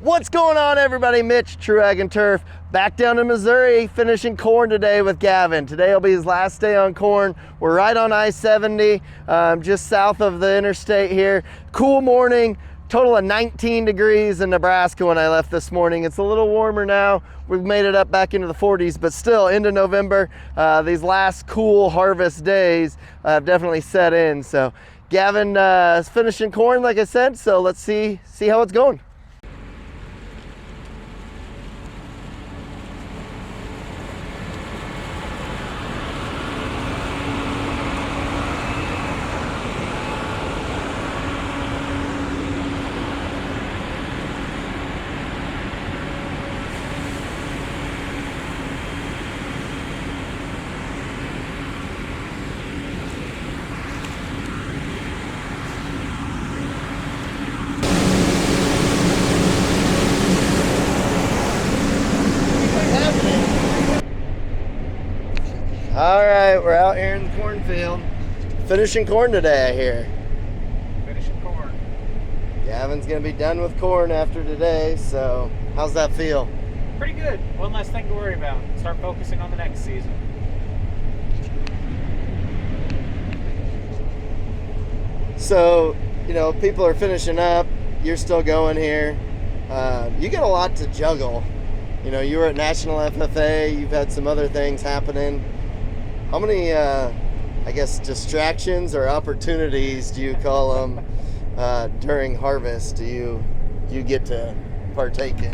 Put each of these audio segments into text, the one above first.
What's going on, everybody? Mitch, True Ag and Turf, back down in Missouri, finishing corn today with Gavin. Today will be his last day on corn. We're right on I-70, just south of the interstate here. Cool morning, total of 19 degrees in Nebraska when I left this morning. It's a little warmer now. We've made it up back into the 40s, but still into November. These last cool harvest days have definitely set in. So Gavin is finishing corn, like I said, so let's see how it's going. All right, we're out here in the cornfield, finishing corn today, I hear. Finishing corn. Gavin's gonna be done with corn after today, so how's that feel? Pretty good. One less thing to worry about. Start focusing on the next season. So, you know, people are finishing up, you're still going here. You got a lot to juggle. You know, you were at National FFA, you've had some other things happening. How many, I guess, distractions or opportunities do you call them during harvest do you get to partake in?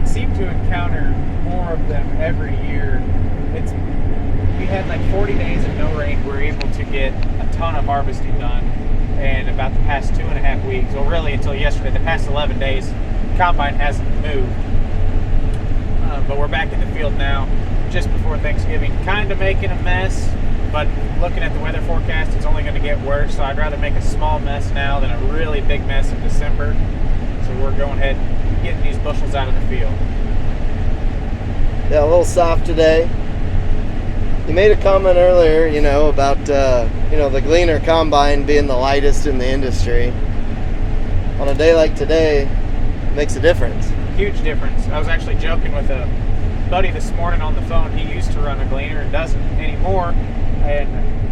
Seem to encounter more of them every year. We had like 40 days of no rain. We were able to get a ton of harvesting done. And about the past 2.5 weeks, well, really until yesterday, the past 11 days, the combine hasn't moved. But we're back in the field now, just before Thanksgiving, kind of making a mess, but looking at the weather forecast, it's only going to get worse, so I'd rather make a small mess now than a really big mess in December. So we're going ahead and getting these bushels out of the field. Yeah, a little soft today. You made a comment earlier, you know, about, the Gleaner Combine being the lightest in the industry. On a day like today, it makes a difference. Huge difference. I was actually joking with a buddy this morning on the phone. He used to run a Gleaner and doesn't anymore, and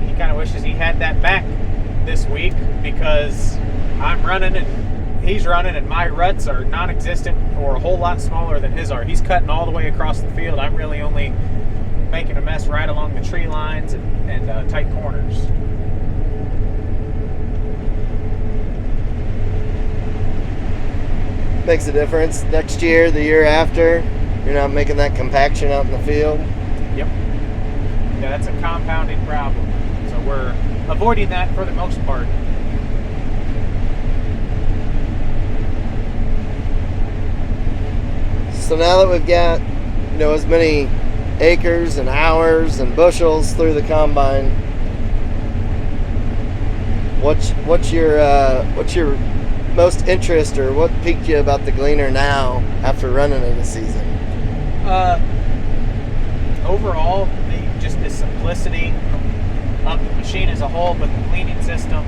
he kind of wishes he had that back this week because I'm running and he's running and my ruts are non-existent or a whole lot smaller than his are. He's cutting all the way across the field. I'm really only making a mess right along the tree lines and tight corners. Makes a difference. Next year, the year after, you're not making that compaction out in the field. Yep. Yeah, that's a compounding problem. So we're avoiding that for the most part. So now that we've got, as many acres and hours and bushels through the combine, what's your most interest, or what piqued you about the Gleaner now after running it a season? Overall, just the simplicity of the machine as a whole, but the cleaning system.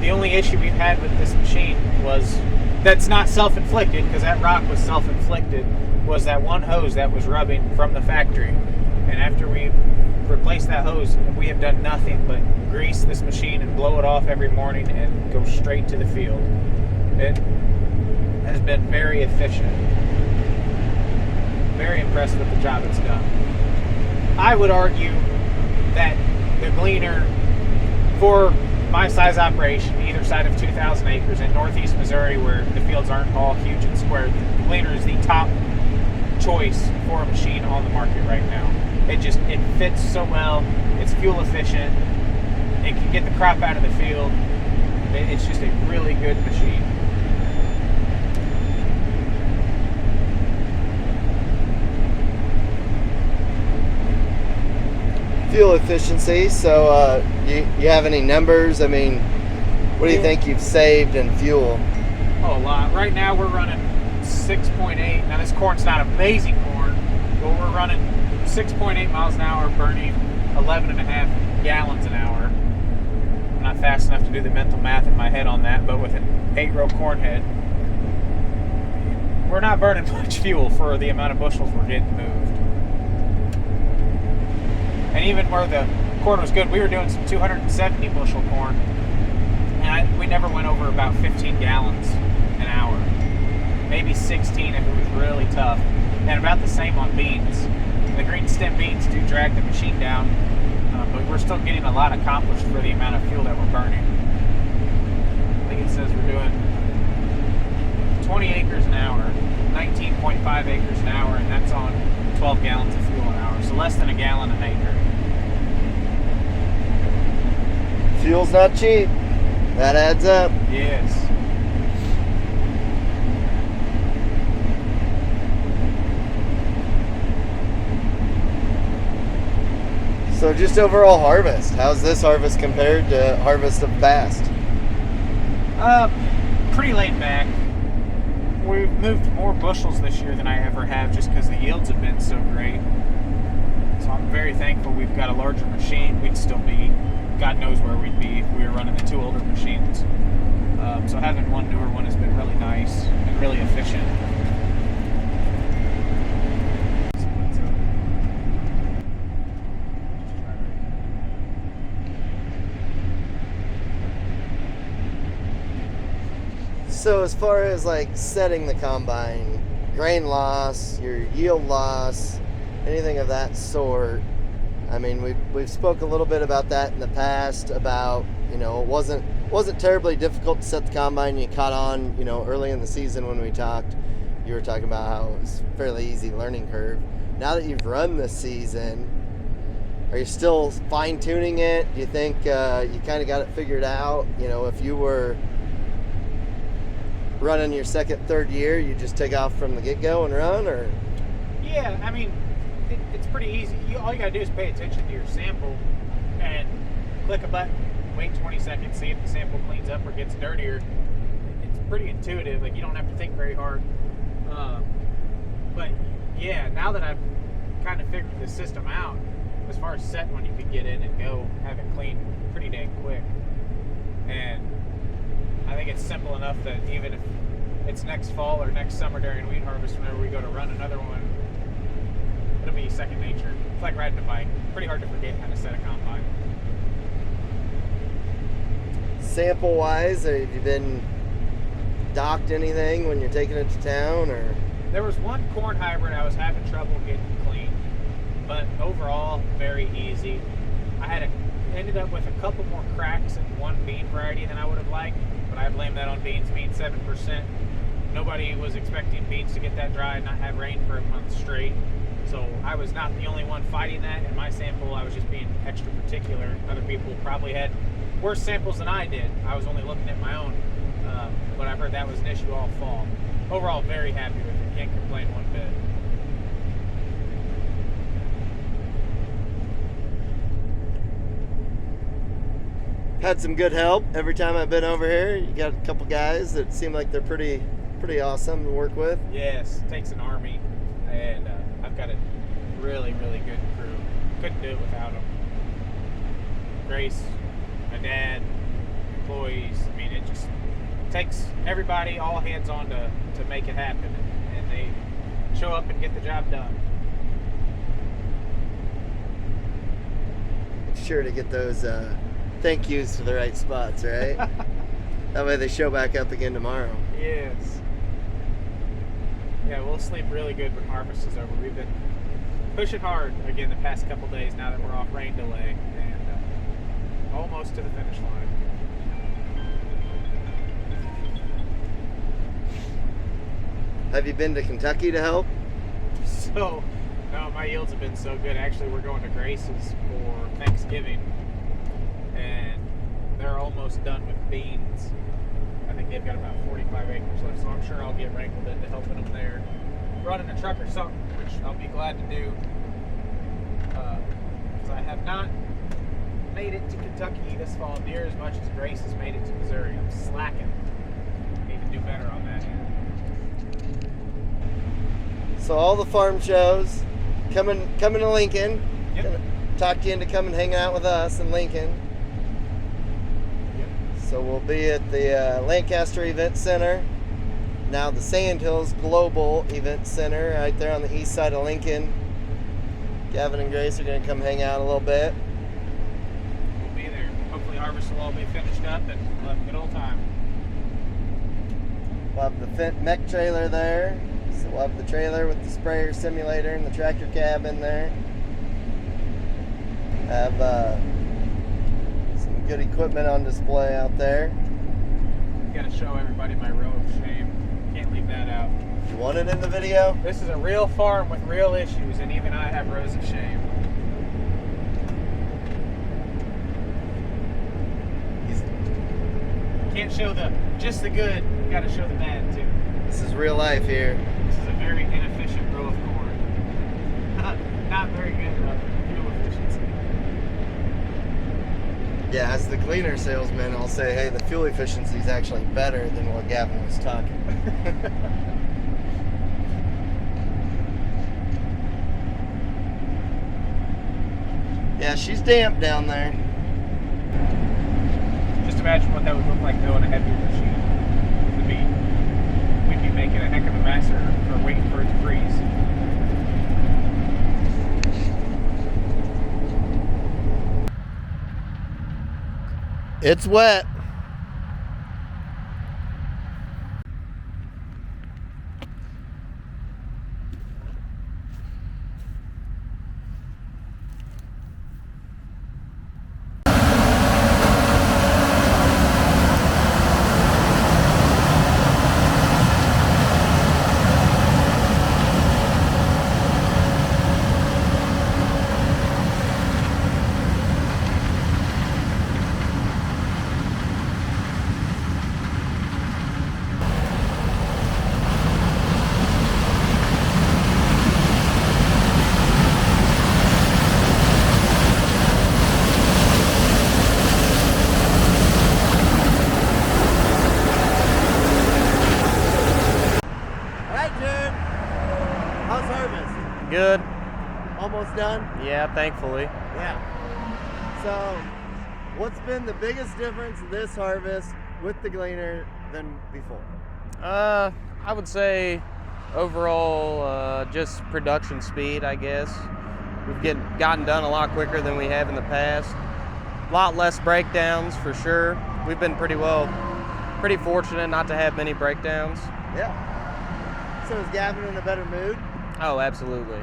The only issue we've had with this machine that's not self-inflicted, because that rock was self-inflicted, was that one hose that was rubbing from the factory. And after we replaced that hose, we have done nothing but grease this machine and blow it off every morning and go straight to the field. It has been very efficient. Very impressed with the job it's done. I would argue that the Gleaner, for my size operation, either side of 2,000 acres in northeast Missouri where the fields aren't all huge and square, the Gleaner is the top choice for a machine on the market right now. It fits so well, it's fuel efficient, it can get the crop out of the field. It's just a really good machine. Fuel efficiency, so you have any numbers? I mean, what do you think you've saved in fuel? Oh, a lot. Right now we're running 6.8. Now this corn's not amazing corn, but we're running 6.8 miles an hour, burning 11.5 gallons an hour. I'm not fast enough to do the mental math in my head on that, but with an 8-row corn head, we're not burning much fuel for the amount of bushels we're getting moved. And even where the corn was good, we were doing some 270 bushel corn, and we never went over about 15 gallons an hour, maybe 16 if it was really tough, and about the same on beans. The green stem beans do drag the machine down, but we're still getting a lot accomplished for the amount of fuel that we're burning. I think it says we're doing 20 acres an hour, 19.5 acres an hour, and that's on 12 gallons of fuel an hour, so less than a gallon an acre. Fuel's not cheap. That adds up. Yes. So just overall harvest, how's this harvest compared to harvest of past? Pretty laid back. We've moved more bushels this year than I ever have just because the yields have been so great. So I'm very thankful we've got a larger machine. We'd still be, God knows where we'd be if we were running the two older machines. So having one newer one has been really nice and really efficient. So as far as like setting the combine, grain loss, your yield loss, anything of that sort, I mean, we've spoke a little bit about that in the past about, you know, it wasn't terribly difficult to set the combine. You caught on, you know, early in the season when we talked, you were talking about how it was a fairly easy learning curve. Now that you've run this season, are you still fine tuning it? Do you think you kind of got it figured out? You know, if you were running your second, third year, you just take off from the get-go and run, or? Yeah, I mean, it's pretty easy. All you gotta do is pay attention to your sample and click a button, wait 20 seconds, see if the sample cleans up or gets dirtier. It's pretty intuitive. Like, you don't have to think very hard. But yeah, now that I've kind of figured the system out, as far as setting when you can get in and go, have it clean pretty dang quick. And I think it's simple enough that even if it's next fall or next summer during wheat harvest, whenever we go to run another one, it'll be second nature. It's like riding a bike. Pretty hard to forget how to set a combine. Sample wise, have you been docked anything when you're taking it to town, or? There was one corn hybrid I was having trouble getting clean, but overall very easy. Ended up with a couple more cracks in one bean variety than I would have liked, but I blame that on beans being 7%. Nobody was expecting beans to get that dry and not have rain for a month straight. So I was not the only one fighting that. In my sample, I was just being extra particular. Other people probably had worse samples than I did. I was only looking at my own. But I've heard that was an issue all fall. Overall, very happy with it. Can't complain one bit. Had some good help every time I've been over here. You got a couple guys that seem like they're pretty awesome to work with. Yes, it takes an army, and I've got a really, really good crew. Couldn't do it without them. Grace, my dad, employees. I mean, it just takes everybody, all hands on to make it happen, and they show up and get the job done. Make sure to get those thank yous to the right spots, right? That way they show back up again tomorrow. Yes. Yeah, we'll sleep really good when harvest is over. We've been pushing hard again the past couple days now that we're off rain delay, and almost to the finish line. Have you been to Kentucky to help? So, no, my yields have been so good. Actually, we're going to Grace's for Thanksgiving, and they're almost done with beans. I think they've got about 45 acres left, so I'm sure I'll get wrangled into helping them there. Running a truck or something, which I'll be glad to do. Because I have not made it to Kentucky this fall near as much as Grace has made it to Missouri. I'm slacking. Need to do better on that end. So all the farm shows coming to Lincoln. Yep. Gonna talk you into coming hanging out with us in Lincoln. Yep. So we'll be at the Lancaster Event Center now the Sandhills Global Event Center right there on the east side of Lincoln. Gavin and Grace are going to come hang out a little bit. We'll be there. Hopefully harvest will all be finished up and we'll have a good old time. We'll have the Fendt mech trailer there. So we'll have the trailer with the sprayer simulator and the tractor cab in there. Have some good equipment on display out there. Gotta show everybody my row of shame. Can't leave that out. You want it in the video? This is a real farm with real issues, and even I have rows of shame. Can't show just the good, you gotta show the bad too. This is real life here. This is a very inefficient row of corn. Not very good fuel efficiency. Yeah, as the Gleaner salesman, I'll say, hey, the fuel efficiency is actually better than what Gavin was talking. Yeah, she's damp down there. Just imagine what that would look like though in a heavier machine. We'd be making a heck of a mess or waiting for it to freeze. It's wet. Good. Almost done? Yeah, thankfully. Yeah. So, what's been the biggest difference this harvest with the Gleaner than before? I would say overall just production speed, I guess. We've gotten done a lot quicker than we have in the past. A lot less breakdowns for sure. We've been pretty fortunate not to have many breakdowns. Yeah. So is Gavin in a better mood? Oh, absolutely.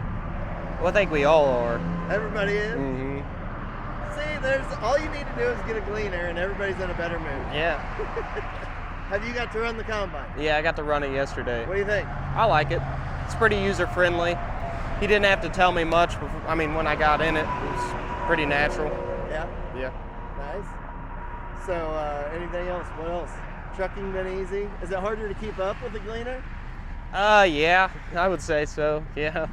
Well, I think we all are. Everybody is? Mm-hmm. See, all you need to do is get a Gleaner and everybody's in a better mood. Yeah. Have you got to run the combine? Yeah, I got to run it yesterday. What do you think? I like it. It's pretty user-friendly. He didn't have to tell me much before, when I got in it was pretty natural. Yeah? Yeah. Nice. So, anything else? What else? Trucking been easy? Is it harder to keep up with the Gleaner? Yeah, I would say so, yeah.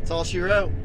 That's all she wrote.